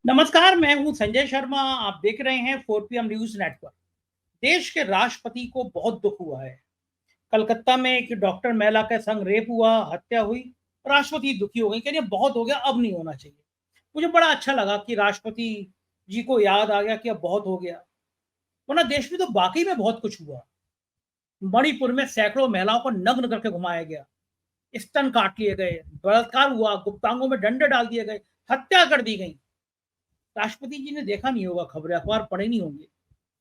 नमस्कार, मैं हूं संजय शर्मा। आप देख रहे हैं 4 PM न्यूज नेटवर्क। देश के राष्ट्रपति को बहुत दुख हुआ है। कलकत्ता में एक डॉक्टर महिला के संग रेप हुआ, हत्या हुई। राष्ट्रपति दुखी हो गई, कह रही बहुत हो गया, अब नहीं होना चाहिए। मुझे बड़ा अच्छा लगा कि राष्ट्रपति जी को याद आ गया कि अब बहुत हो गया। वरना देश में तो वाकई में बहुत कुछ हुआ। मणिपुर में सैकड़ों महिलाओं को नग्न करके घुमाया गया, स्तन काट लिए गए, बलात्कार हुआ, गुप्तांगों में डंडे डाल दिए गए, हत्या कर दी गई। राष्ट्रपति जी ने देखा नहीं होगा, खबरें अखबार पढ़े नहीं होंगे,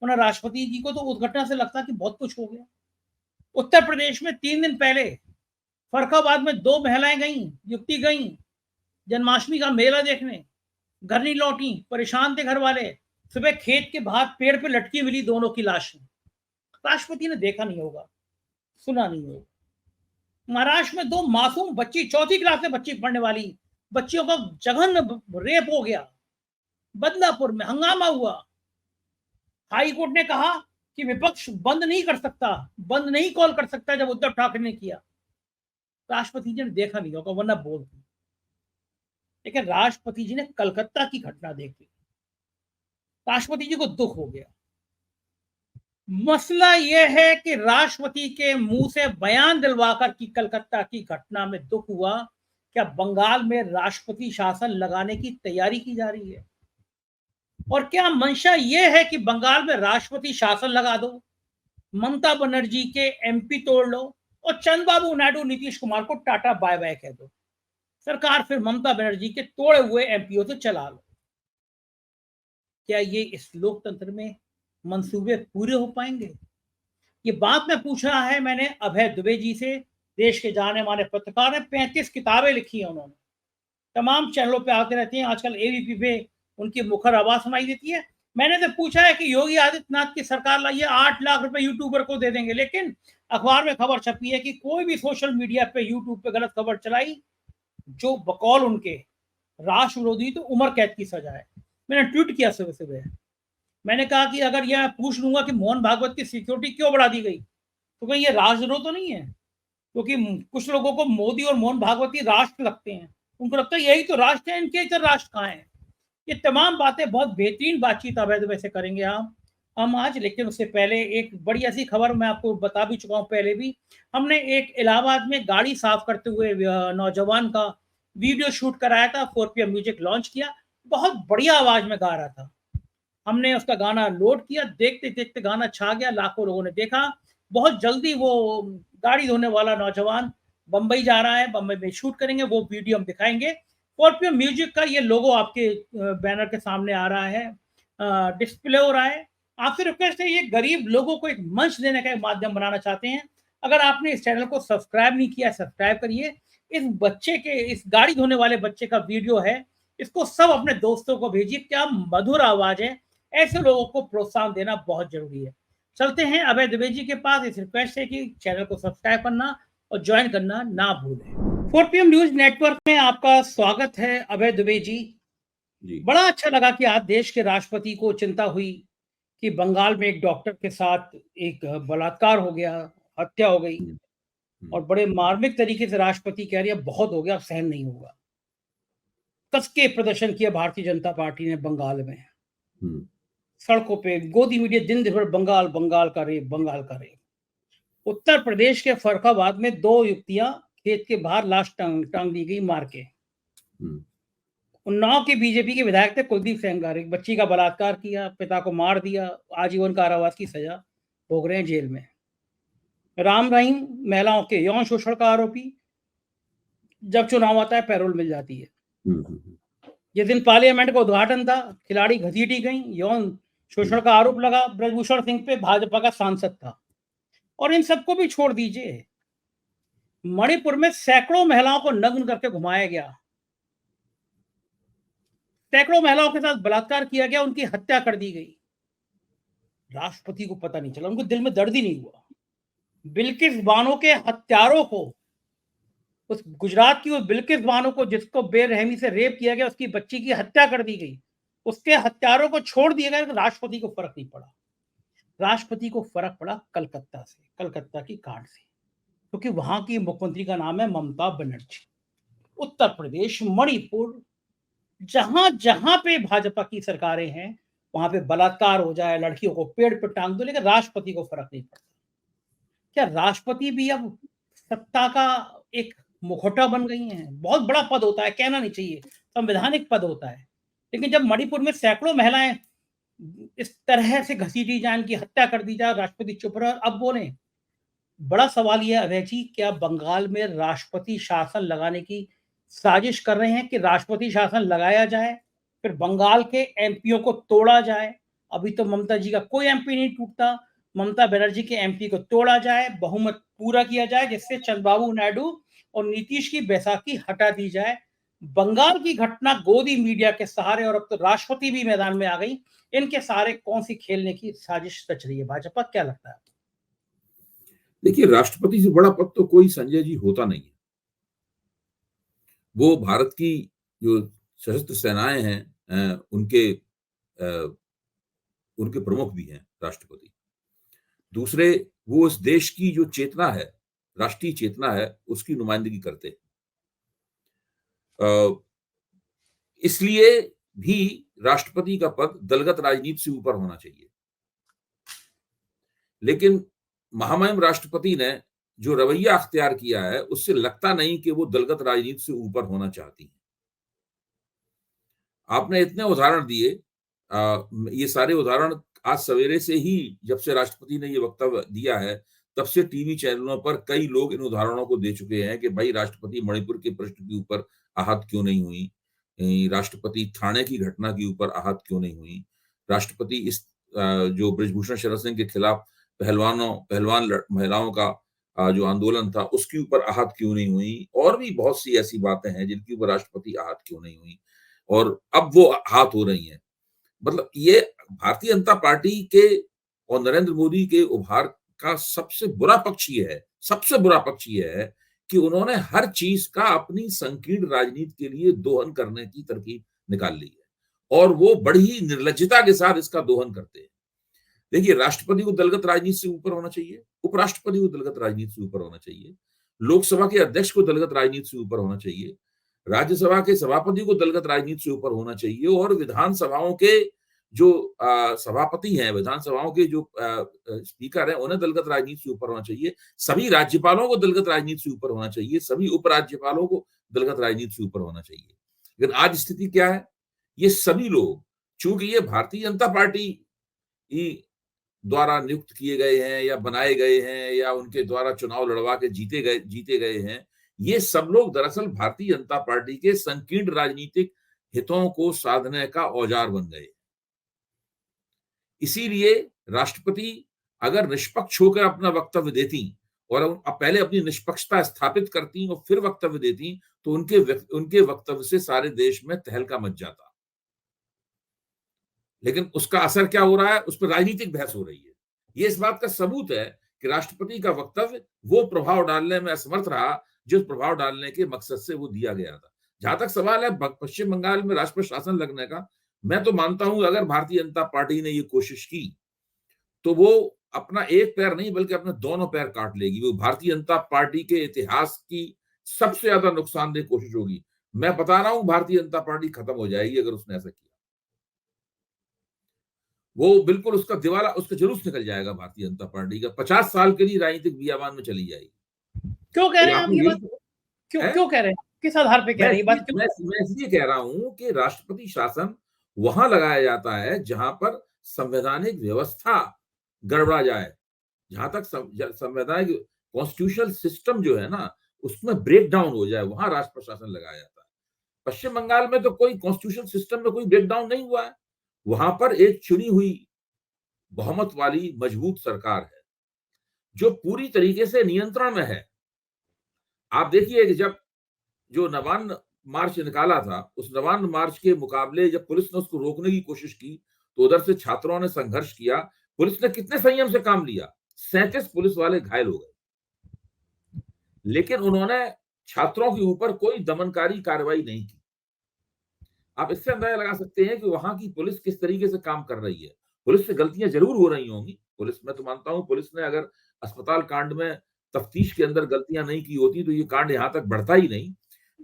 वरना राष्ट्रपति जी को तो उस घटना से लगता कि बहुत कुछ हो गया। उत्तर प्रदेश में 3 दिन पहले फरुखाबाद में 2 महिलाएं गईं, युवती गईं जन्माष्टमी का मेला देखने, घर नहीं लौटी, परेशान थे घर वाले। सुबह खेत के बाहर पेड़ पे लटकी मिली दोनों की लाशें। राष्ट्रपति ने देखा नहीं होगा, सुना नहीं होगा। महाराष्ट्र में 2 मासूम बच्ची, चौथी क्लास में बच्ची पढ़ने वाली बच्चियों का जघन्य रेप हो गया। बदलापुर में हंगामा हुआ। हाई कोर्ट ने कहा कि विपक्ष बंद नहीं कर सकता, बंद नहीं कॉल कर सकता जब उद्धव ठाकरे ने किया। राष्ट्रपति जी ने देखा नहीं होगा, वरना बोलती। लेकिन राष्ट्रपति जी ने कलकत्ता की घटना देखी, राष्ट्रपति जी को दुख हो गया। मसला यह है कि राष्ट्रपति के मुंह से बयान दिलवाकर कि कलकत्ता की घटना में दुख हुआ, क्या बंगाल में राष्ट्रपति शासन लगाने की तैयारी की जा रही है? और क्या मंशा यह है कि बंगाल में राष्ट्रपति शासन लगा दो, ममता बनर्जी के एमपी तोड़ लो और चंद्रबाबू नायडू नीतीश कुमार को टाटा बाय बाय कह दो। सरकार फिर ममता बनर्जी के तोड़े हुए एमपीओ से चला लो। क्या ये इस लोकतंत्र में मंसूबे पूरे हो पाएंगे? ये बात मैं पूछ रहा है मैंने अभय दुबे जी से। देश के जाने माने पत्रकार हैं, 35 किताबें लिखी हैं उन्होंने, तमाम चैनलों पे आते रहते हैं, आजकल एबीपी पे उनकी मुखर आवाज सुनाई देती है। मैंने तो पूछा है कि योगी आदित्यनाथ की सरकार लाइए, 8 लाख रुपए यूट्यूबर को दे देंगे, लेकिन अखबार में खबर छपी है कि कोई भी सोशल मीडिया पे, यूट्यूब पे गलत खबर चलाई जो बकौल उनके राष्ट्र विरोधी, तो उम्र कैद की सजा है। मैंने ट्वीट किया सुबह सुबह, मैंने कहा कि अगर यह पूछ लूंगा कि मोहन भागवत की सिक्योरिटी क्यों बढ़ा दी गई, तो कहीं ये राष्ट्रद्रोह तो नहीं है? क्योंकि कुछ लोगों को मोदी और मोहन भागवत ही राष्ट्र लगते हैं, उनको लगता है यही तो राष्ट्र है, इनके इतर राष्ट्र कहाँ है। ये तमाम बातें, बहुत बेहतरीन बातचीत अवैध वैसे करेंगे हम आज। लेकिन उससे पहले एक बड़ी ऐसी खबर मैं आपको बता भी चुका हूँ पहले भी। हमने एक इलाहाबाद में गाड़ी साफ करते हुए नौजवान का वीडियो शूट कराया था, 4PM म्यूजिक लॉन्च किया। बहुत बढ़िया आवाज में गा रहा था। हमने उसका गाना लोड किया, देखते देखते गाना छा गया, लाखों लोगों ने देखा। बहुत जल्दी वो गाड़ी धोने वाला नौजवान बंबई जा रहा है, बंबई में शूट करेंगे, वो वीडियो हम दिखाएंगे। 4PM म्यूजिक का ये लोगो आपके बैनर के सामने आ रहा है, डिस्प्ले हो रहा है। आपसे रिक्वेस्ट है, ये गरीब लोगों को एक मंच देने का एक माध्यम बनाना चाहते हैं। अगर आपने इस चैनल को सब्सक्राइब नहीं किया, सब्सक्राइब करिए। इस बच्चे के, इस गाड़ी धोने वाले बच्चे का वीडियो है, इसको सब अपने दोस्तों को भेजिए। क्या मधुर आवाज है, ऐसे लोगों को प्रोत्साहन देना बहुत जरूरी है। चलते हैं अभय दुबे जी के पास। इस रिक्वेस्ट है कि चैनल को सब्सक्राइब करना और ज्वाइन करना ना भूलें। 4PM न्यूज नेटवर्क में आपका स्वागत है अभय दुबे जी। बड़ा अच्छा लगा कि आज देश के राष्ट्रपति को चिंता हुई कि बंगाल में एक डॉक्टर के साथ एक बलात्कार हो गया, हत्या हो गई, और बड़े मार्मिक तरीके से राष्ट्रपति कह रही है बहुत हो गया, अब सहन नहीं होगा। कस के प्रदर्शन किया भारतीय जनता पार्टी ने बंगाल में, सड़कों पे गोदी मीडिया दिन भर बंगाल, बंगाल का रेप, बंगाल का रेप। उत्तर प्रदेश के फरुखाबाद में 2 युवतियां खेत के बाहर लाश टांग दी गई मार के। उन्नाव के बीजेपी के विधायक थे कुलदीप सेंगार, एक बच्ची का बलात्कार किया, पिता को मार दिया, आजीवन कारावास की सजा भोग रहे हैं जेल में। राम रहीम महिलाओं के यौन शोषण का आरोपी, जब चुनाव आता है पैरोल मिल जाती है। जिस दिन पार्लियामेंट का उद्घाटन था, खिलाड़ी घसीटी गई, यौन शोषण का आरोप लगा ब्रजभूषण सिंह पे, भाजपा का सांसद था। और इन सबको भी छोड़ दीजिए, मणिपुर में सैकड़ों महिलाओं को नग्न करके घुमाया गया, सैकड़ों महिलाओं के साथ बलात्कार किया गया, उनकी हत्या कर दी गई। राष्ट्रपति को पता नहीं चला, उनको दिल में दर्द ही नहीं हुआ। बिल्किस बानो के हत्यारों को, उस गुजरात की उस बिल्किस बानो को जिसको बेरहमी से रेप किया गया, उसकी बच्ची की हत्या कर दी गई, उसके हत्यारों को छोड़ दिया गया। राष्ट्रपति को फर्क नहीं पड़ा। राष्ट्रपति को फर्क पड़ा कलकत्ता से, कलकत्ता की कांड से, क्योंकि वहां की मुख्यमंत्री का नाम है ममता बनर्जी। उत्तर प्रदेश, मणिपुर, जहां जहां पे भाजपा की सरकारें हैं वहां पे बलात्कार हो जाए, लड़कियों को पेड़ पे टांग दो, लेकिन राष्ट्रपति को फर्क नहीं पड़ता। क्या राष्ट्रपति भी अब सत्ता का एक मुखौटा बन गई हैं? बहुत बड़ा पद होता है, कहना नहीं चाहिए, संवैधानिक पद होता है। लेकिन जब मणिपुर में सैकड़ों महिलाएं इस तरह से घसीटी जाए, इनकी हत्या कर दी जाए, राष्ट्रपति चुप रहे, अब बोले। बड़ा सवाल यह है अभय जी, क्या बंगाल में राष्ट्रपति शासन लगाने की साजिश कर रहे हैं कि राष्ट्रपति शासन लगाया जाए, फिर बंगाल के एमपीओ को तोड़ा जाए? अभी तो ममता जी का कोई एमपी नहीं टूटता, ममता बनर्जी के एमपी को तोड़ा जाए, बहुमत पूरा किया जाए, जिससे चंद्रबाबू नायडू और नीतीश की बैसाखी हटा दी जाए। बंगाल की घटना गोदी मीडिया के सहारे और अब तो राष्ट्रपति भी मैदान में आ गई, इनके सहारे कौन सी खेलने की साजिश रच रही है भाजपा, क्या लगता है? देखिए, राष्ट्रपति से बड़ा पद तो कोई संजय जी होता नहीं है। वो भारत की जो सशस्त्र सेनाएं हैं उनके प्रमुख भी हैं राष्ट्रपति। दूसरे, वो उस देश की जो चेतना है, राष्ट्रीय चेतना है, उसकी नुमाइंदगी करते हैं। इसलिए भी राष्ट्रपति का पद दलगत राजनीति से ऊपर होना चाहिए। लेकिन महामहिम राष्ट्रपति ने जो रवैया अख्तियार किया है, उससे लगता नहीं कि वो दलगत राजनीति से ऊपर होना चाहती है। आपने इतने उदाहरण दिए, ये सारे उदाहरण आज सवेरे से ही, जब से राष्ट्रपति ने ये वक्तव्य दिया है, तब से टीवी चैनलों पर कई लोग इन उदाहरणों को दे चुके हैं कि भाई राष्ट्रपति मणिपुर के प्रश्न के ऊपर आहत क्यों नहीं हुई, राष्ट्रपति थाने की घटना के ऊपर आहत क्यों नहीं हुई, राष्ट्रपति इस जो ब्रजभूषण शरण सिंह के खिलाफ पहलवान महिलाओं का जो आंदोलन था उसके ऊपर आहत क्यों नहीं हुई, और भी बहुत सी ऐसी बातें हैं जिनके ऊपर राष्ट्रपति आहत क्यों नहीं हुई, और अब वो आहत हो रही हैं। मतलब ये भारतीय जनता पार्टी के और नरेंद्र मोदी के उभार का सबसे बुरा पक्ष ये है कि उन्होंने हर चीज का अपनी संकीर्ण राजनीति के लिए दोहन करने की तरकीब निकाल ली है, और वो बड़ी निर्लज्जता के साथ इसका दोहन करते हैं। देखिए, राष्ट्रपति को दलगत राजनीति से ऊपर होना चाहिए, उपराष्ट्रपति को दलगत राजनीति से ऊपर होना चाहिए, लोकसभा के अध्यक्ष को दलगत राजनीति से ऊपर होना चाहिए, राज्यसभा के सभापति को दलगत राजनीति से ऊपर होना चाहिए, और विधानसभाओं के जो सभापति हैं, विधानसभाओं के जो स्पीकर हैं, उन्हें दलगत राजनीति से ऊपर होना चाहिए, सभी राज्यपालों को दलगत राजनीति से ऊपर होना चाहिए, सभी उपराज्यपालों को दलगत राजनीति से ऊपर होना चाहिए। लेकिन आज स्थिति क्या है? ये सभी लोग, चूंकि ये भारतीय जनता पार्टी द्वारा नियुक्त किए गए हैं या बनाए गए हैं या उनके द्वारा चुनाव लड़वा के जीते गए हैं, ये सब लोग दरअसल भारतीय जनता पार्टी के संकीर्ण राजनीतिक हितों को साधने का औजार बन गए। इसीलिए राष्ट्रपति अगर निष्पक्ष होकर अपना वक्तव्य देती और पहले अपनी निष्पक्षता स्थापित करती और फिर वक्तव्य देती, तो उनके वक्तव्य से सारे देश में तहलका मच जाता। लेकिन उसका असर क्या हो रहा है? उस पर राजनीतिक बहस हो रही है। ये इस बात का सबूत है कि राष्ट्रपति का वक्तव्य वो प्रभाव डालने में असमर्थ रहा जिस प्रभाव डालने के मकसद से वो दिया गया था। जहां तक सवाल है पश्चिम बंगाल में राष्ट्रपति शासन लगने का, मैं तो मानता हूं अगर भारतीय जनता पार्टी ने ये कोशिश की तो वो अपना एक पैर नहीं बल्कि अपने दोनों पैर काट लेगी। वो भारतीय जनता पार्टी के इतिहास की सबसे ज्यादा नुकसानदेह कोशिश होगी। मैं बता रहा हूं, भारतीय जनता पार्टी खत्म हो जाएगी अगर उसने ऐसा किया। वो बिल्कुल उसका दिवाला, उसका जुलूस निकल जाएगा भारतीय जनता पार्टी का, 50 साल के लिए राजनीतिक बियाबान में चली जाएगी। क्यों कह रहे हैं आप ये बात? क्यों कह रहे हैं? किस आधार पे कह रहे हैं बात? मैं इसलिए कह रहा हूं कि राष्ट्रपति शासन वहां लगाया जाता है जहां पर संवैधानिक व्यवस्था गड़बड़ा जाए, जहां तक संवैधानिक कॉन्स्टिट्यूशनल सिस्टम जो है ना उसमें ब्रेक डाउन हो जाए, वहां राष्ट्र प्रशासन लगाया जाता है। पश्चिम बंगाल में तो कोई कॉन्स्टिट्यूशनल सिस्टम में कोई ब्रेक डाउन नहीं हुआ है। वहां पर एक चुनी हुई बहुमत वाली मजबूत सरकार है जो पूरी तरीके से नियंत्रण में है। आप देखिए कि जब जो नवान्न मार्च निकाला था, उस नवान्न मार्च के मुकाबले जब पुलिस ने उसको रोकने की कोशिश की तो उधर से छात्रों ने संघर्ष किया। पुलिस ने कितने संयम से काम लिया, 37 पुलिस वाले घायल हो गए, लेकिन उन्होंने छात्रों के ऊपर कोई दमनकारी कार्रवाई नहीं की। आप इससे अंदाजा लगा सकते हैं कि वहां की पुलिस किस तरीके से काम कर रही है। पुलिस से गलतियां जरूर हो रही होंगी, पुलिस, मैं तो मानता हूं पुलिस ने अगर अस्पताल कांड में तफ्तीश के अंदर गलतियां नहीं की होती तो ये कांड यहां तक बढ़ता ही नहीं।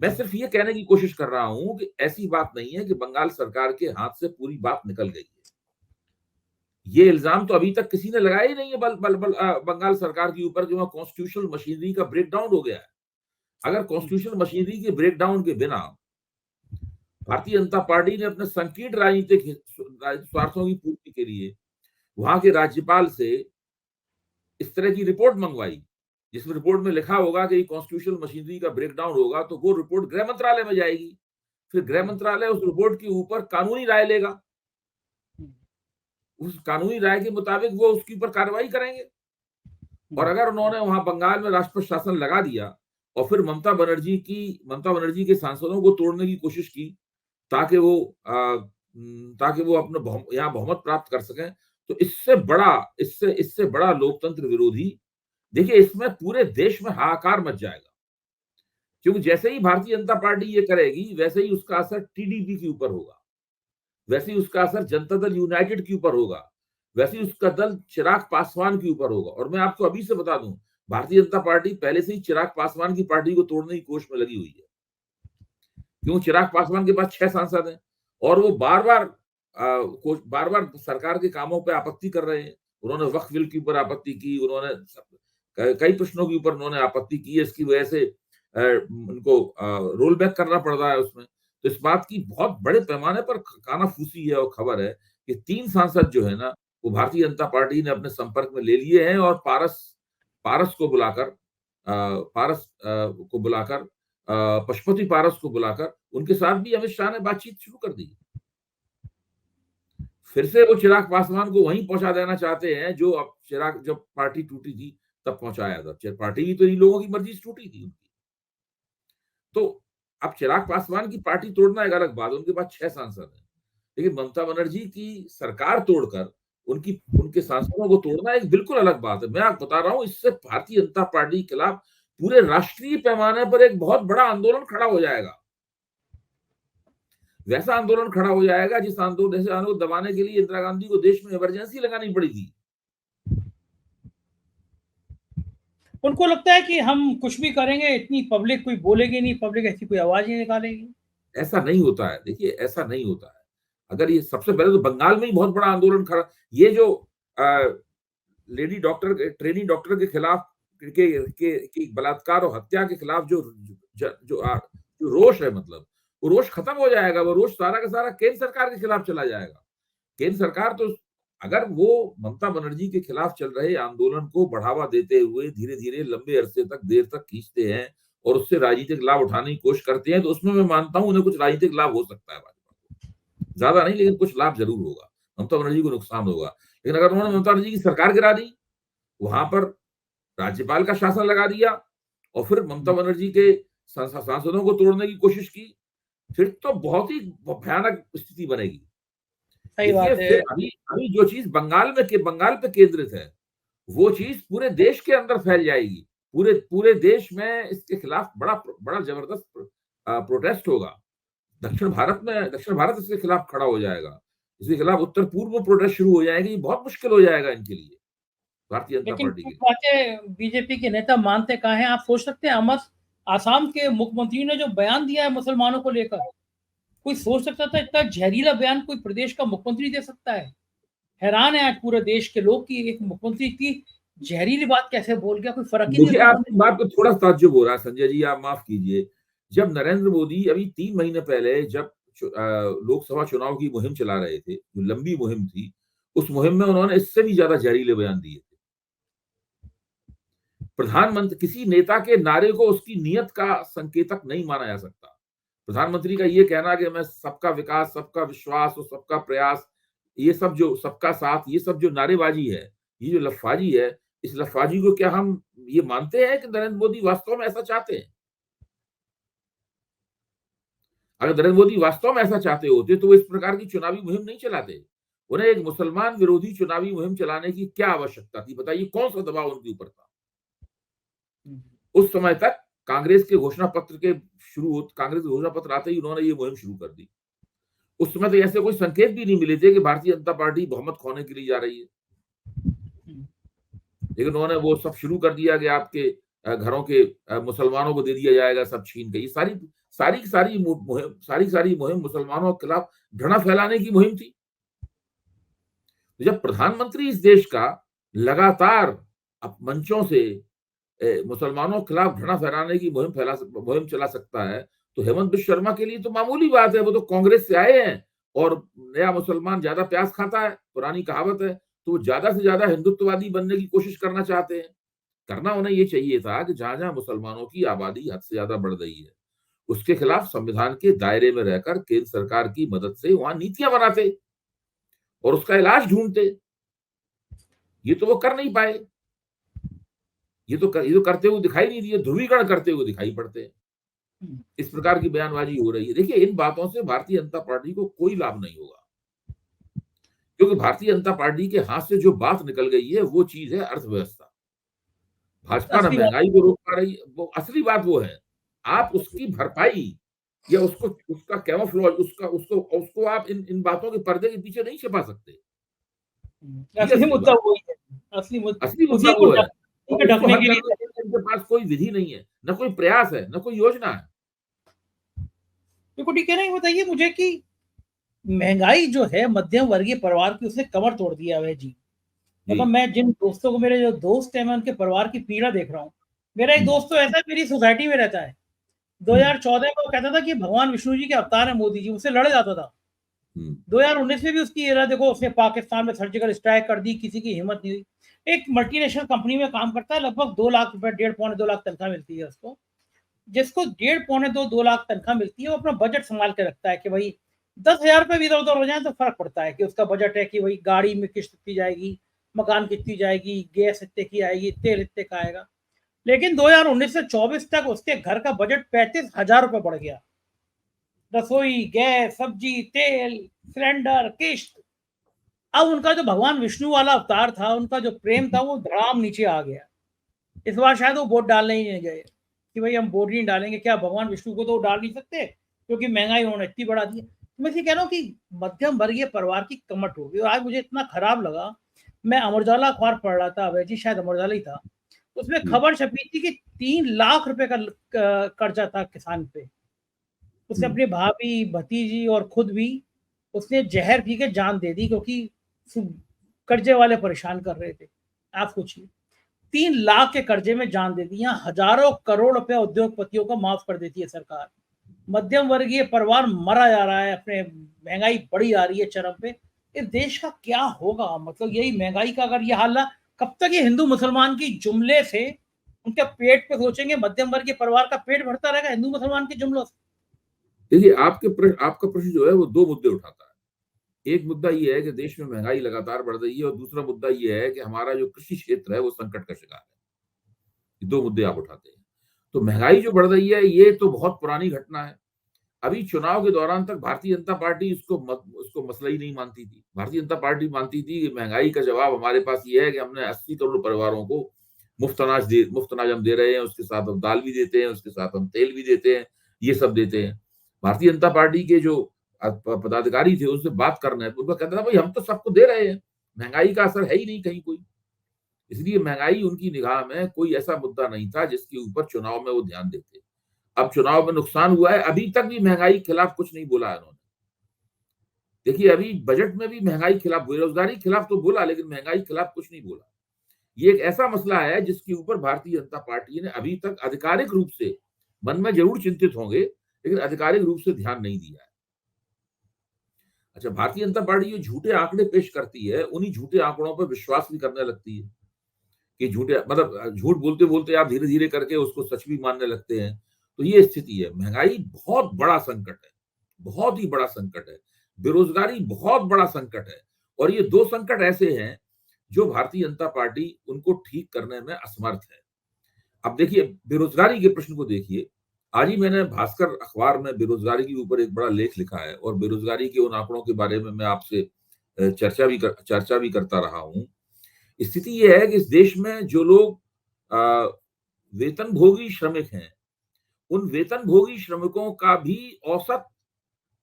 मैं सिर्फ ये कहने की कोशिश कर रहा हूं कि ऐसी बात नहीं है कि बंगाल सरकार के हाथ से पूरी बात निकल गई है। ये इल्जाम तो अभी तक किसी ने लगाया ही नहीं है बंगाल सरकार के ऊपर कि वहां कॉन्स्टिट्यूशनल मशीनरी का ब्रेकडाउन हो गया है। अगर कॉन्स्टिट्यूशनल मशीनरी के ब्रेकडाउन के बिना भारतीय जनता पार्टी ने अपने संकीर्ण राजनीतिक स्वार्थों की पूर्ति के लिए वहां के राज्यपाल से इस तरह की रिपोर्ट मंगवाई, जिसमें रिपोर्ट में लिखा होगा कि कॉन्स्टिट्यूशनल मशीनरी का ब्रेकडाउन होगा, तो वो रिपोर्ट गृह मंत्रालय में जाएगी। फिर गृह मंत्रालय उस रिपोर्ट के ऊपर कानूनी राय लेगा। उस कानूनी राय के मुताबिक वो उसके ऊपर कार्रवाई करेंगे। और अगर उन्होंने वहां बंगाल में राष्ट्रपति शासन लगा दिया और फिर ममता बनर्जी के सांसदों को तोड़ने की कोशिश की ताकि वो अपने यहाँ बहुमत प्राप्त कर सकें, तो इससे बड़ा लोकतंत्र विरोधी, देखिए इसमें पूरे देश में हाहाकार मच जाएगा। क्योंकि जैसे ही भारतीय जनता पार्टी ये करेगी, वैसे ही उसका असर टीडीपी के ऊपर होगा, वैसे ही उसका असर जनता दल यूनाइटेड के ऊपर होगा, वैसे ही उसका दल चिराग पासवान के ऊपर होगा। और मैं आपको अभी से बता दूं, भारतीय जनता पार्टी पहले से ही चिराग पासवान की पार्टी को तोड़ने की कोशिश में लगी हुई है। क्यों? चिराग पासवान के पास 6 सांसद हैं और वो बार बार सरकार के कामों पे आपत्ति कर रहे हैं। उन्होंने वक्फ बिल के ऊपर आपत्ति की, उन्होंने कई प्रश्नों के ऊपर उन्होंने आपत्ति की है। इसकी वजह से उनको रोल बैक करना पड़ रहा है उसमें। तो इस बात की बहुत बड़े पैमाने पर कानाफूसी है और खबर है कि 3 सांसद जो है ना, वो भारतीय जनता पार्टी ने अपने संपर्क में ले लिए हैं और पारस को बुलाकर पशुपति पारस को बुलाकर उनके साथ भी अमित शाह ने बातचीत शुरू कर दी। फिर से वो चिराग पासवान को वहीं पहुंचा देना चाहते हैं जब पार्टी टूटी थी तब पहुंचाया था। पार्टी भी तो इन लोगों की मर्जी से टूटी थी उनकी। तो अब चिराग पासवान की पार्टी तोड़ना एक अलग बात, उनके पास 6 सांसद हैं, लेकिन ममता बनर्जी की सरकार तोड़कर उनके सांसदों को तोड़ना एक बिल्कुल अलग बात है। मैं आपको बता रहा हूं, इससे भारतीय जनता पार्टी के खिलाफ पूरे राष्ट्रीय पैमाने पर एक बहुत बड़ा आंदोलन खड़ा हो जाएगा। वैसा आंदोलन खड़ा हो जाएगा जिस आंदोलन को दबाने के लिए इंदिरा गांधी को देश में इमरजेंसी लगानी पड़ी थी। उनको लगता है कि हम कुछ भी करेंगे, इतनी पब्लिक कोई बोलेगी नहीं, पब्लिक ऐसी कोई आवाज नहीं निकालेगी। ऐसा नहीं होता है। देखिए, ऐसा नहीं होता है। अगर ये सबसे पहले तो बंगाल में ही बहुत बड़ा आंदोलन खड़ा, ये जो लेडी डॉक्टर ट्रेनी डॉक्टर के खिलाफ के बलात्कार और हत्या के खिलाफ जो रोष है, मतलब वो रोष खत्म हो जाएगा। वो रोष सारा का सारा केंद्र सरकार के खिलाफ चला जाएगा। केंद्र सरकार तो अगर वो ममता बनर्जी के खिलाफ चल रहे आंदोलन को बढ़ावा देते हुए धीरे धीरे लंबे अरसे तक देर तक खींचते हैं और उससे राजनीतिक लाभ उठाने की कोशिश करते हैं, तो उसमें मैं मानता हूं उन्हें कुछ राजनीतिक लाभ हो सकता है। भाजपा को ज्यादा नहीं, लेकिन कुछ लाभ जरूर होगा। ममता बनर्जी को नुकसान होगा। लेकिन अगर उन्होंने ममता बनर्जी की सरकार गिरा दी, वहां पर राज्यपाल का शासन लगा दिया और फिर ममता बनर्जी के सांसदों को तोड़ने की कोशिश की, फिर तो बहुत ही भयानक स्थिति बनेगी। सही बात है। फिर अभी जो चीज बंगाल पे केंद्रित है, वो चीज पूरे देश के अंदर फैल जाएगी। पूरे देश में इसके खिलाफ बड़ा जबरदस्त प्रोटेस्ट होगा। दक्षिण भारत इसके खिलाफ खड़ा हो जाएगा। इसके खिलाफ उत्तर पूर्व में प्रोटेस्ट शुरू हो जाएगी। बहुत मुश्किल हो जाएगा इनके लिए, भारतीय जनता लेकिन पार्टी के लिए। बातें बीजेपी के नेता मानते कहाँ हैं? आप सोच सकते हैं आसाम के मुख्यमंत्री ने जो बयान दिया है मुसलमानों को लेकर, कोई सोच सकता था इतना जहरीला बयान कोई प्रदेश का मुख्यमंत्री दे सकता है? हैरान है आज पूरे देश के लोग कि एक मुख्यमंत्री इतनी जहरीली बात कैसे बोल गया, कोई फर्क ही नहीं। आपकी बात को थोड़ा ताज्जुब हो रहा है संजय जी, आप माफ कीजिए। जब नरेंद्र मोदी अभी 3 महीने पहले जब लोकसभा चुनाव की मुहिम चला रहे थे, जो लंबी मुहिम थी, उस मुहिम में उन्होंने इससे भी ज्यादा जहरीले बयान दिए थे। प्रधानमंत्री किसी नेता के नारे को उसकी नीयत का संकेतक नहीं माना जा सकता। प्रधानमंत्री का ये कहना कि मैं सबका विकास, सबका विश्वास और सबका प्रयास, ये सब जो सबका साथ, ये सब जो नारेबाजी है, ये जो लफाजी है, इस लफाजी को क्या हम ये मानते हैं कि नरेंद्र मोदी वास्तव में ऐसा चाहते हैं? अगर नरेंद्र मोदी वास्तव में ऐसा चाहते होते तो वो इस प्रकार की चुनावी मुहिम नहीं चलाते। उन्हें एक मुसलमान विरोधी चुनावी मुहिम चलाने की क्या आवश्यकता थी? बताइए, कौन सा दबाव उनके ऊपर था? उस समय तक कांग्रेस के घोषणा पत्र आते ही उन्होंने ये मुहिम शुरू कर दी। उस समय तो ऐसे कोई संकेत भी नहीं मिले थे कि भारतीय जनता पार्टी बहुमत खोने के लिए जा रही है, लेकिन उन्होंने वो सब शुरू कर दिया कि आपके घरों के मुसलमानों को दे दिया जाएगा सब छीन के। ये सारी मुहिम मुसलमानों के खिलाफ घृणा फैलाने की मुहिम थी। जब प्रधानमंत्री इस देश का लगातार मंचों से मुसलमानों के खिलाफ घृणा फैलाने की मुहिम चला सकता है, तो हेमंत बिश्व शर्मा के लिए तो मामूली बात है। वो तो कांग्रेस से आए हैं और नया मुसलमान ज्यादा प्याज खाता है, पुरानी कहावत है। तो वो ज्यादा से ज्यादा हिंदुत्ववादी बनने की कोशिश करना चाहते हैं। करना उन्हें ये चाहिए था कि जहां जहां मुसलमानों की आबादी हद से ज्यादा बढ़ रही है, उसके खिलाफ संविधान के दायरे में रहकर केंद्र सरकार की मदद से वहां नीतियां बनाते और उसका इलाज ढूंढते। ये तो वो कर नहीं पाए। ये तो करते हुए दिखाई नहीं दिए, ध्रुवीकरण करते हुए दिखाई पड़ते हैं। इस प्रकार की बयानबाजी हो रही है। देखिए, इन बातों से भारतीय जनता पार्टी को कोई लाभ नहीं होगा, क्योंकि भारतीय जनता पार्टी के हाथ से जो बात निकल गई है वो चीज है अर्थव्यवस्था। भाजपा न असली बात महंगाई को रोक पा रही है, वो असली बात वो है। आप उसकी भरपाई या उसका कैमोफ्लेज उसको उसको आप इन बातों के पर्दे के पीछे नहीं छिपा सकते। ये असली असली मुद्दा बात, वही है। असली मुद्दा असली मुद्दा उसी वो है। उसी और को उसको ढकने हल के करने लिए। के लिए इनके पास कोई विधि नहीं है, न कोई प्रयास है, न कोई योजना है। देखो ठीक है ना, ये बताइए मुझे कि महंगाई जो है मध्यम वर्गीय परिवार की, उसने कमर तोड़ दिया है जी। जी। मतलब मैं जिन दोस्तों को, मेरे जो दोस्त हैं, मैं उनके परिवार की पीड़ा देख रहा हूँ। मेरा एक हम्म, दोस्त तो ऐसा है, मेरी सोसाइटी में रहता है। हम्म, 2014 में वो कहता था कि भगवान विष्णु जी के अवतार है मोदी जी, उससे लड़ जाता था। हम्म, 2019 में भी उसकी एरा देखो, उसने पाकिस्तान में सर्जिकल स्ट्राइक कर दी, किसी की हिम्मत नहीं हुई। एक मल्टीनेशनल कंपनी में काम करता है, लगभग 2 लाख रुपए, 1.5 पौने 2 लाख तनख्वाह मिलती है उसको। जिसको 1.5 पौने 2 लाख तनख्वाह मिलती है, वो अपना बजट संभाल के रखता है कि भाई 10,000 रुपये भी इधर उधर हो जाए तो फर्क पड़ता है, कि उसका बजट है कि भाई गाड़ी में किस्त कितनी जाएगी, मकान कितनी जाएगी, गैस इतने की आएगी, तेल इतने का आएगा। लेकिन 2019 से 24 तक उसके घर का बजट 35,000 रुपये बढ़ गया। रसोई, गैस, सब्जी, तेल, सिलेंडर, किश्त। अब उनका जो भगवान विष्णु वाला अवतार था, उनका जो प्रेम था, वो धड़ाम नीचे आ गया। इस बार शायद वो वोट डालने ही नहीं गए कि भाई हम वोट नहीं डालेंगे। क्या भगवान विष्णु को तो डाल नहीं सकते, क्योंकि महंगाई उन्होंने इतनी बढ़ा दी है। तो मैं ये कह रहा हूँ कि मध्यम वर्गीय परिवार की कमर टूट गई। और आज मुझे इतना खराब लगा, मैं अमर उजाला अखबार पढ़ रहा था, अभय जी शायद अमर उजाला ही था। उसमें हम्म, खबर छपी थी कि 3 लाख रुपए का कर्जा था किसान पे। उसने हम्म। अपनी भाभी, भतीजी और खुद भी उसने जहर पी के जान दे दी, क्योंकि कर्जे वाले परेशान कर रहे थे। आप सोचिए, 3 लाख के कर्जे में जान दे दी। यहाँ हजारों करोड़ रुपया उद्योगपतियों को माफ कर देती है सरकार। मध्यम वर्गीय परिवार मरा जा रहा है, अपने महंगाई बढ़ी जा रही है चरम पे। इस देश का क्या होगा? मतलब यही महंगाई का अगर ये हाल रहा, कब तक ये हिंदू मुसलमान की जुमले से उनके पेट पे सोचेंगे? मध्यम वर्गीय परिवार का पेट भरता रहेगा हिंदू मुसलमान के जुमलों से। देखिए, आपका प्रश्न जो है वो दो मुद्दे उठाता है। एक मुद्दा ये है कि देश में महंगाई लगातार बढ़ रही है, और दूसरा मुद्दा ये है कि हमारा जो कृषि क्षेत्र है वो संकट का शिकार है। ये दो मुद्दे आप उठाते हैं। तो महंगाई जो बढ़ रही है ये तो बहुत पुरानी घटना है। अभी चुनाव के दौरान तक भारतीय जनता पार्टी उसको मसला ही नहीं मानती थी। भारतीय जनता पार्टी मानती थी कि महंगाई का जवाब हमारे पास ये है कि हमने 80 करोड़ परिवारों को मुफ्त अनाज हम दे रहे हैं, उसके साथ हम दाल भी देते हैं, उसके साथ हम तेल भी देते हैं, ये सब देते हैं। भारतीय जनता पार्टी के जो पदाधिकारी थे उनसे बात करना है तो उनका कहना था भाई हम तो सबको दे रहे हैं, महंगाई का असर है ही नहीं कहीं कोई। इसलिए महंगाई उनकी निगाह में कोई ऐसा मुद्दा नहीं था जिसके ऊपर चुनाव में वो ध्यान देते। अब चुनाव में नुकसान हुआ है, अभी तक भी महंगाई के खिलाफ कुछ नहीं बोला है उन्होंने। देखिए, अभी बजट में भी महंगाई के खिलाफ, बेरोजगारी के खिलाफ तो बोला, लेकिन महंगाई के खिलाफ कुछ नहीं बोला। ये एक ऐसा मसला है जिसके ऊपर भारतीय जनता पार्टी ने अभी तक आधिकारिक रूप से, मन में जरूर चिंतित होंगे, लेकिन आधिकारिक रूप से ध्यान नहीं दिया है। अच्छा, भारतीय जनता पार्टी जो झूठे आंकड़े पेश करती है, उन्हीं झूठे आंकड़ों पर विश्वास भी करने लगती है कि झूठे मतलब झूठ बोलते बोलते आप धीरे धीरे करके उसको सच भी मानने लगते हैं। तो ये स्थिति है। महंगाई बहुत बड़ा संकट है, बहुत ही बड़ा संकट है। बेरोजगारी बहुत बड़ा संकट है, और ये दो संकट ऐसे हैं जो भारतीय जनता पार्टी उनको ठीक करने में असमर्थ है। अब देखिए, बेरोजगारी के प्रश्न को देखिए। आज ही मैंने भास्कर अखबार में बेरोजगारी के ऊपर एक बड़ा लेख लिखा है, और बेरोजगारी के उन आंकड़ों के बारे में मैं आपसे चर्चा भी करता रहा हूं। स्थिति यह है कि इस देश में जो लोग वेतनभोगी श्रमिक हैं, उन वेतनभोगी श्रमिकों का भी औसत,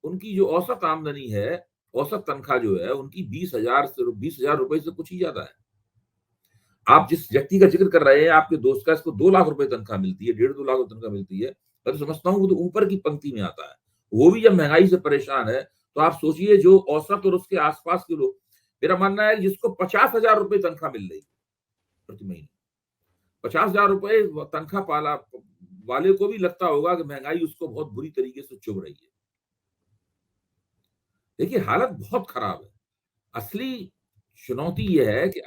उनकी जो औसत आमदनी है, औसत तनख्वाह जो है उनकी 20,000 रुपए से कुछ ही ज्यादा है। आप जिस व्यक्ति का जिक्र कर रहे हैं, आपके दोस्त का, इसको 2 लाख रुपए तनख्वाह मिलती है, 1.5-2 लाख तनख्वाह मिलती है, मैं तो समझता हूँ वो तो ऊपर की पंक्ति में आता है। वो भी जब महंगाई से परेशान है, तो आप सोचिए जो औसत और उसके आसपास के लोग, मेरा मानना है जिसको 50,000 रुपए तनख्वाह मिल रही है प्रति महीने, 50,000 रुपए तनख्वाह पाला वाले को भी लगता होगा कि महंगाई उसको बहुत बुरी तरीके से चुभ रही है। देखिए हालत बहुत खराब है। असली चुनौती ये है कि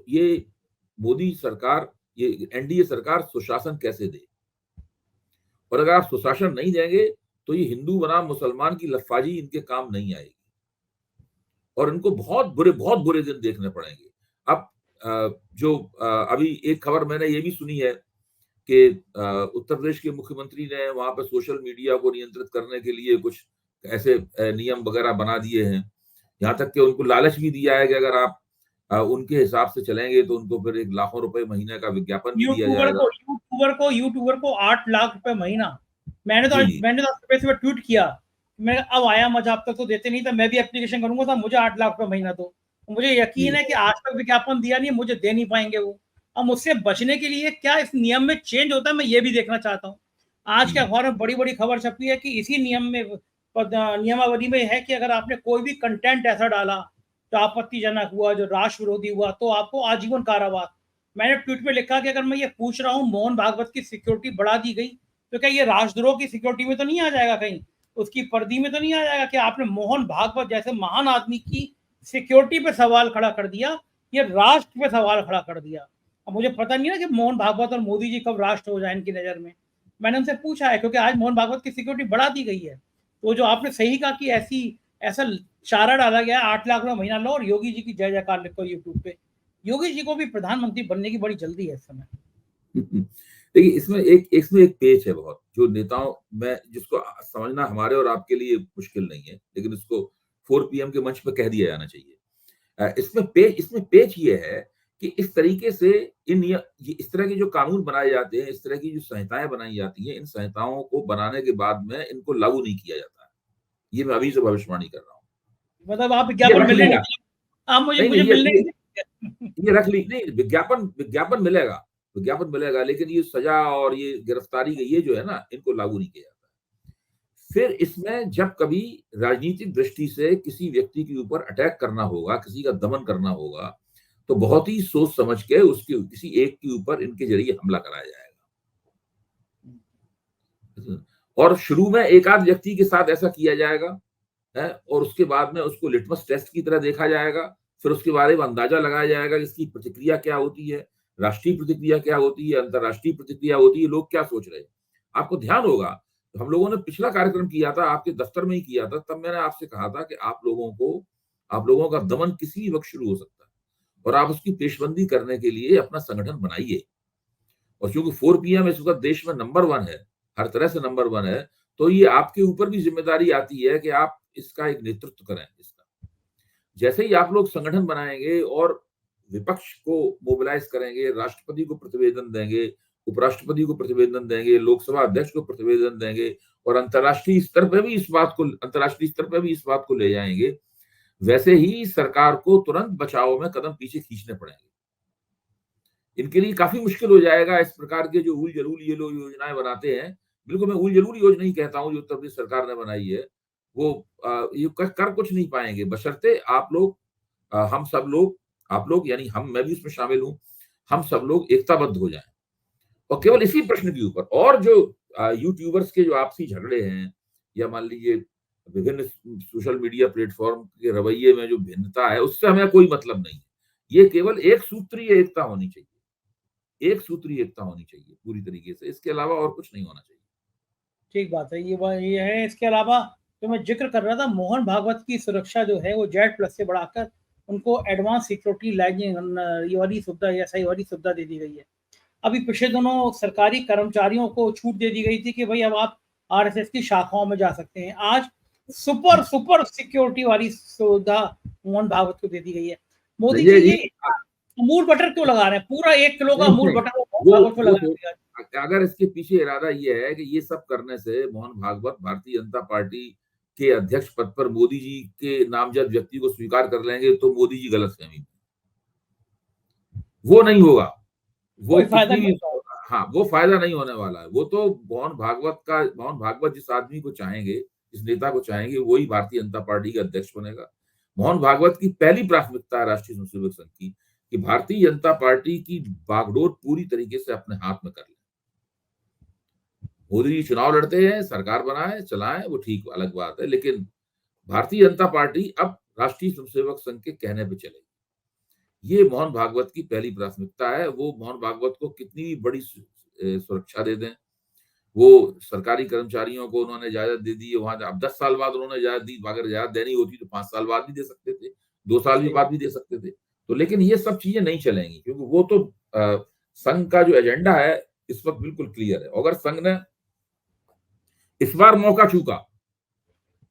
ये मोदी सरकार, ये एनडीए सरकार सुशासन कैसे दे, और अगर आप सुशासन नहीं देंगे तो ये हिंदू बनाम मुसलमान की लफाजी इनके काम नहीं आएगी और इनको बहुत बुरे दिन देखने पड़ेंगे। अब अभी एक खबर मैंने ये भी सुनी है कि उत्तर प्रदेश के मुख्यमंत्री ने वहां पर सोशल मीडिया को नियंत्रित करने के लिए कुछ ऐसे नियम वगैरह बना दिए हैं। यहाँ तक कि उनको लालच भी दिया है कि अगर आप उनके हिसाब से चलेंगे तो उनको फिर 1 लाखों रुपए महीने का विज्ञापन भी दिया जाएगा। यूट्यूबर को 8 लाख रुपए महीना। मैंने जी, तो सुबह ट्वीट किया, मैं अब आया मजा, अब तक तो देते नहीं था, मैं भी एप्लीकेशन करूंगा था, मुझे 8 लाख रुपए महीना दो। मुझे यकीन है कि आज तक विज्ञापन दिया नहीं, मुझे दे नहीं पाएंगे वो। अब मुझसे बचने के लिए क्या इस नियम में चेंज होता है, मैं ये भी देखना चाहता हूँ। आज के अखबार में बड़ी बड़ी खबर छपी है कि इसी नियमावली में है कि अगर आपने कोई भी कंटेंट ऐसा डाला जो आपत्तिजनक हुआ, जो राष्ट्र विरोधी हुआ, तो आपको आजीवन कारावास। मैंने ट्वीट में लिखा कि अगर मैं ये पूछ रहा हूँ मोहन भागवत की सिक्योरिटी बढ़ा दी गई, तो क्या ये राष्ट्रद्रोह की सिक्योरिटी में तो नहीं आ जाएगा, कहीं उसकी पर्दी में तो नहीं आ जाएगा कि आपने मोहन भागवत जैसे महान आदमी की सिक्योरिटी पे सवाल खड़ा कर दिया, ये राष्ट्र पे सवाल खड़ा कर दिया। अब मुझे पता नहीं ना कि मोहन भागवत और मोदी जी कब राष्ट्र हो जाए इनकी नजर में। मैंने उनसे पूछा है क्योंकि आज मोहन भागवत की सिक्योरिटी बढ़ा दी गई है। तो जो आपने सही कहा कि ऐसा चारा डाला गया, 8 लाख रुपए महीना लो और योगी जी की जय जयकार लिखो यूट्यूब पे। योगी जी को भी प्रधानमंत्री बनने की बड़ी जल्दी है इस समय। देखिए इसमें एक पेच है बहुत, जो नेताओं में जिसको समझना हमारे और आपके लिए मुश्किल नहीं है, लेकिन इसको 4 पीएम के मंच पे कह दिया जाना चाहिए। इसमें पेच ये है कि इस तरीके से इस तरह के जो कानून बनाए जाते हैं, इस तरह की जो संहिताएं बनाई जाती हैं, इन संहिताओं को बनाने के बाद में इनको लागू नहीं किया जाता है। ये मैं अभी से भविष्यवाणी कर रहा हूँ। मतलब आप ये विज्ञापन रख मिलने लिया, नहीं, आप नहीं मुझे नहीं मिलने नहीं। ये रख ली नहीं, विज्ञापन मिलेगा, लेकिन ये सजा और ये गिरफ्तारी ये जो है ना, इनको लागू नहीं किया जाता। फिर इसमें जब कभी राजनीतिक दृष्टि से किसी व्यक्ति के ऊपर अटैक करना होगा, किसी का दमन करना होगा, तो बहुत ही सोच समझ के उसके किसी एक के ऊपर इनके जरिए हमला कराया जाएगा। और शुरू में एक आध व्यक्ति के साथ ऐसा किया जाएगा है, और उसके बाद में उसको लिटमस टेस्ट की तरह देखा जाएगा। फिर उसके बारे में अंदाजा लगाया जाएगा कि इसकी प्रतिक्रिया क्या होती है, राष्ट्रीय प्रतिक्रिया क्या होती है, अंतर्राष्ट्रीय प्रतिक्रिया होती है, लोग क्या सोच रहे हैं। आपको ध्यान होगा, तो हम लोगों ने पिछला कार्यक्रम किया था, आपके दफ्तर में ही किया था, तब मैंने आपसे कहा था कि आप लोगों का दमन किसी भी वक्त शुरू हो सकता है और आप उसकी पेशबंदी करने के लिए अपना संगठन बनाइए। और क्योंकि 4 पीएम इस वक्त देश में नंबर 1 है, हर तरह से नंबर 1 है, तो ये आपके ऊपर भी जिम्मेदारी आती है कि आप इसका एक नेतृत्व करें इसका। जैसे ही आप लोग संगठन बनाएंगे और विपक्ष को मोबिलाइज करेंगे, राष्ट्रपति को प्रतिवेदन देंगे, उपराष्ट्रपति को प्रतिवेदन देंगे, लोकसभा अध्यक्ष को प्रतिवेदन देंगे और अंतर्राष्ट्रीय स्तर पे भी इस बात को ले जाएंगे, वैसे ही सरकार को तुरंत बचाव में कदम पीछे खींचने पड़ेंगे। इनके लिए काफी मुश्किल हो जाएगा इस प्रकार के जो उल-जलूल ये लोग योजनाएं बनाते हैं। बिल्कुल मैं उल-जलूल योजना ही कहता हूँ जो उत्तर प्रदेश सरकार ने बनाई है। वो ये कर कुछ नहीं पाएंगे बशर्ते हम सब लोग, आप लोग यानी मैं भी उसमें शामिल हूँ, हम सब लोग एकताबद्ध हो जाएं और केवल इसी प्रश्न के ऊपर। और जो यूट्यूबर्स के जो आपसी झगड़े हैं या मान लीजिए विभिन्न सोशल मीडिया प्लेटफॉर्म के रवैये में जो भिन्नता है, उससे हमें कोई मतलब नहीं है। ये केवल एक सूत्रीय एकता होनी चाहिए पूरी तरीके से, इसके अलावा और कुछ नहीं होना चाहिए। ठीक बात है, ये है। इसके अलावा जो मैं जिक्र कर रहा था, मोहन भागवत की सुरक्षा जो है वो जेड प्लस से बढ़ाकर उनको एडवांस सिक्योरिटी ये वाली सुविधा या सही वाली सुविधा दे दी गई है। अभी पिछले दिनों सरकारी कर्मचारियों को छूट दे दी गई थी कि भाई अब आप आरएसएस की शाखाओं में जा सकते हैं। आज सुपर सुपर सिक्योरिटी वाली सुविधा मोहन भागवत को दे दी गई है। मोदी जी ये ये अमूल बटर क्यों लगा रहे हैं? पूरा 1 किलो का नहीं अमूल नहीं, बटर मोहन भागवत को लगा दिया। अगर इसके पीछे इरादा ये है कि ये सब करने से मोहन भागवत भारतीय जनता पार्टी के अध्यक्ष पद पर मोदी जी के नामजद व्यक्ति को स्वीकार कर लेंगे, तो मोदी जी गलतफहमी में, वो नहीं होगा। वो कोई फायदा कितनी नहीं भी होगा। हाँ, वो फायदा नहीं होने वाला है। वो तो मोहन भागवत जिस आदमी को चाहेंगे, जिस नेता को चाहेंगे, वही भारतीय जनता पार्टी का अध्यक्ष बनेगा। मोहन भागवत की पहली प्राथमिकता है राष्ट्रीय स्वयंसेवक संघ की कि भारतीय जनता पार्टी की बागडोर पूरी तरीके से अपने हाथ में कर ले। मोदी जी चुनाव लड़ते हैं, सरकार बनाए, चलाएं, वो ठीक अलग बात है, लेकिन भारतीय जनता पार्टी अब राष्ट्रीय स्वयंसेवक संघ के कहने पे चलेगी। ये मोहन भागवत की पहली प्राथमिकता है। वो मोहन भागवत को कितनी भी बड़ी सुरक्षा दे दें, वो सरकारी कर्मचारियों को उन्होंने इजाजत दे दी है वहां। अब 10 साल बाद उन्होंने इजाजत दी, अगर इजाजत देनी होती तो 5 साल बाद भी दे सकते थे, 2 साल भी बाद भी दे सकते थे। तो लेकिन ये सब चीजें नहीं चलेंगी, क्योंकि वो तो संघ का जो एजेंडा है इस वक्त बिल्कुल क्लियर है। अगर संघ ने इस बार मौका चूका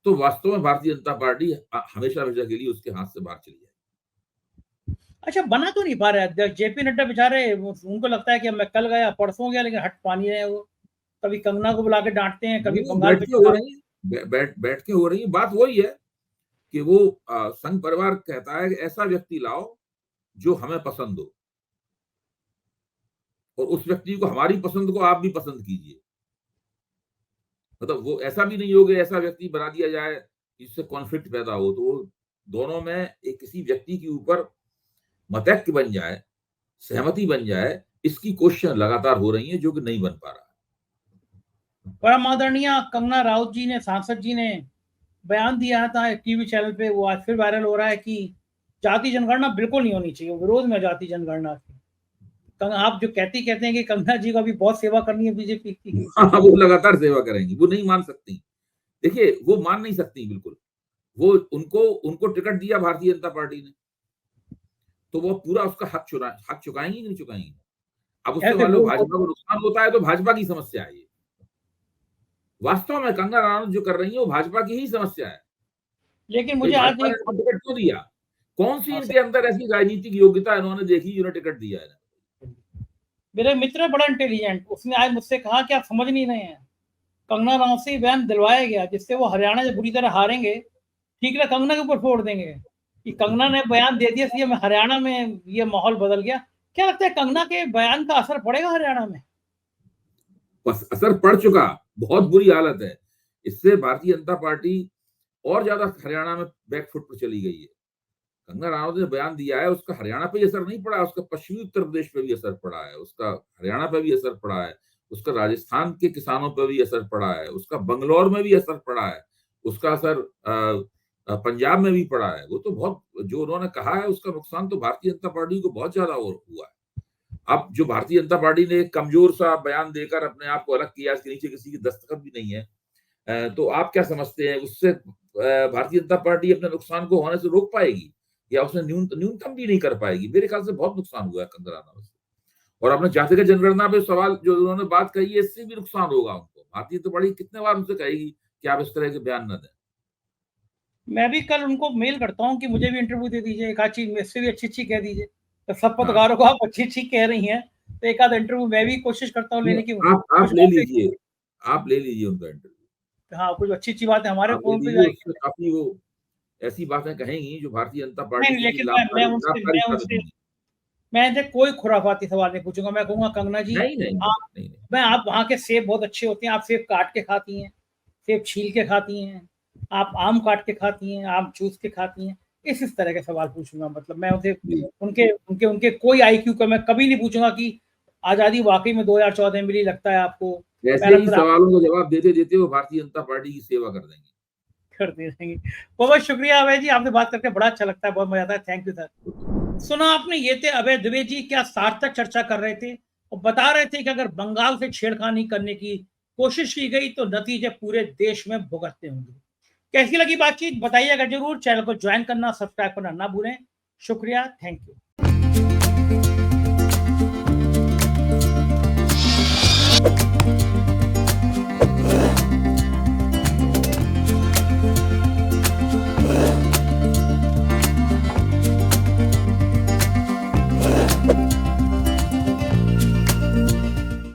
तो वास्तव में भारतीय जनता पार्टी हमेशा हमेशा के लिए उसके हाथ से बाहर चली जाएगी। अच्छा, बना तो नहीं पा रहे अध्यक्ष। जेपी नड्डा बेचारे, उनको लगता है कि मैं कल गया परसों गया, लेकिन हट पा नहीं रहे। वो कभी कंगना को बुला के डांटते हैं, कभी बंगाल बैठ के हो रही है। बात वही है कि वो संघ परिवार कहता है कि ऐसा व्यक्ति लाओ जो हमें पसंद हो, और उस व्यक्ति को, हमारी पसंद को आप भी पसंद कीजिए। मतलब वो ऐसा भी नहीं हो कि ऐसा व्यक्ति बना दिया जाए जिससे कॉन्फ्लिक्ट पैदा हो, तो वो दोनों में एक किसी व्यक्ति के ऊपर मतैक्य बन जाए, सहमति बन जाए, इसकी कोशिशें लगातार हो रही हैं, जो कि नहीं बन पा रहा। परम आदरणीय कंगना राउत जी ने, सांसद जी ने बयान दिया था टीवी चैनल पे, वो आज फिर वायरल हो रहा है कि जाति जनगणना बिल्कुल नहीं होनी चाहिए, विरोध में जाति जनगणना की। आप जो कहते हैं कि कंगना जी को अभी बहुत सेवा करनी है बीजेपी की। हाँ, वो लगातार सेवा करेंगी, वो नहीं मान सकती। देखिए, वो मान नहीं सकती बिल्कुल। वो उनको टिकट दिया भारतीय जनता पार्टी ने, तो वो पूरा उसका हक चुकाएंगी नहीं चुकाएंगी। अब उससे मान लो भाजपा को नुकसान होता है तो भाजपा की समस्या है ये। वास्तव में कंगना रनौत जो कर रही है वो भाजपा की ही समस्या है। लेकिन मुझे आज टिकट क्यों दिया? कौन सी इनके अंदर ऐसी राजनीतिक योग्यता इन्होंने देखी जिन्हें टिकट दिया है? मेरे मित्र बड़ा इंटेलिजेंट, उसने आज मुझसे कहा कि आप समझ नहीं रहे हैं, कंगना रनौत से बयान दिलवाया गया जिससे वो हरियाणा से बुरी तरह हारेंगे, ठीक है, कंगना के ऊपर फोड़ देंगे कि कंगना ने बयान दे दिया, इसलिए हरियाणा में ये माहौल बदल गया। क्या लगता है, कंगना के बयान का असर पड़ेगा हरियाणा में? असर पड़ चुका, बहुत बुरी हालत है। इससे भारतीय जनता पार्टी और ज्यादा हरियाणा में बैकफुट पर चली गई है। कंगना रनौत ने बयान दिया है, उसका हरियाणा पे असर नहीं पड़ा, उसका पश्चिमी उत्तर प्रदेश पे भी असर पड़ा है, उसका हरियाणा पे भी असर पड़ा है, उसका राजस्थान के किसानों पर भी असर पड़ा है, उसका बंगलौर में भी असर पड़ा है, उसका असर पंजाब में भी पड़ा है। वो तो बहुत, जो उन्होंने कहा है उसका नुकसान तो भारतीय जनता पार्टी को बहुत ज्यादा हुआ है। अब जो भारतीय जनता पार्टी ने एक कमजोर सा बयान देकर अपने आप को अलग किया, इसके नीचे किसी की दस्तखत भी नहीं है, तो आप क्या समझते हैं उससे भारतीय जनता पार्टी अपने नुकसान को होने से रोक पाएगी या उसने न्यूनतम भी नहीं कर पाएगी? मेरे ख्याल से बहुत नुकसान हुआ है कंगना रनौत से। और अपने जातिगत जनगणना पे सवाल जो उन्होंने बात कही है, इससे भी नुकसान होगा उनको। भारतीय जनता पार्टी कितने बार उनसे कहेगी कि आप इस तरह के बयान न दें। मैं भी कल उनको मेल करता हूँ कि मुझे भी इंटरव्यू दे दीजिए, एक आध चीज मुझसे भी अच्छी कह दीजिए। तो सब पत्रकारों को आप अच्छी कह रही हैं, तो एक आध इंटरव्यू मैं भी कोशिश करता हूँ लेने की। आप ले लीजिए उनका इंटरव्यू। हाँ, कुछ अच्छी बात है हमारे फोन पे जाएगी, काफी वो ऐसी बातें कहेंगी जो भारतीय जनता पार्टी की लेकिन मैं कोई खुराफाती सवाल नहीं पूछूंगा। मैं कहूंगा कंगना जी, आप वहाँ के सेब बहुत अच्छे होते हैं, आप सेब काट के खाती हैं, सेब छील के खाती हैं, आप आम काट के खाती हैं, आम चूस के खाती हैं, इस तरह के सवाल पूछूंगा। मतलब मैं उनके कोई आईक्यू का मैं कभी नहीं पूछूंगा कि आजादी वाकई में 2014 मिली, लगता है आपको? ऐसे ही सवालों का जवाब देते देते वो भारतीय जनता पार्टी की सेवा कर देंगे। बहुत शुक्रिया अभय जी, आपसे बात करके बड़ा अच्छा लगता है, बहुत मजा आता है। Thank you sir. सुना आपने, ये थे अभय द्विवेदी जी, क्या सार्थक चर्चा कर रहे थे और बता रहे थे कि अगर बंगाल से छेड़खानी करने की कोशिश की गई तो नतीजे पूरे देश में भुगतने होंगे। कैसी लगी बातचीत बताइएगा जरूर। चैनल को ज्वाइन करना, सब्सक्राइब करना ना भूलें। शुक्रिया, थैंक यू।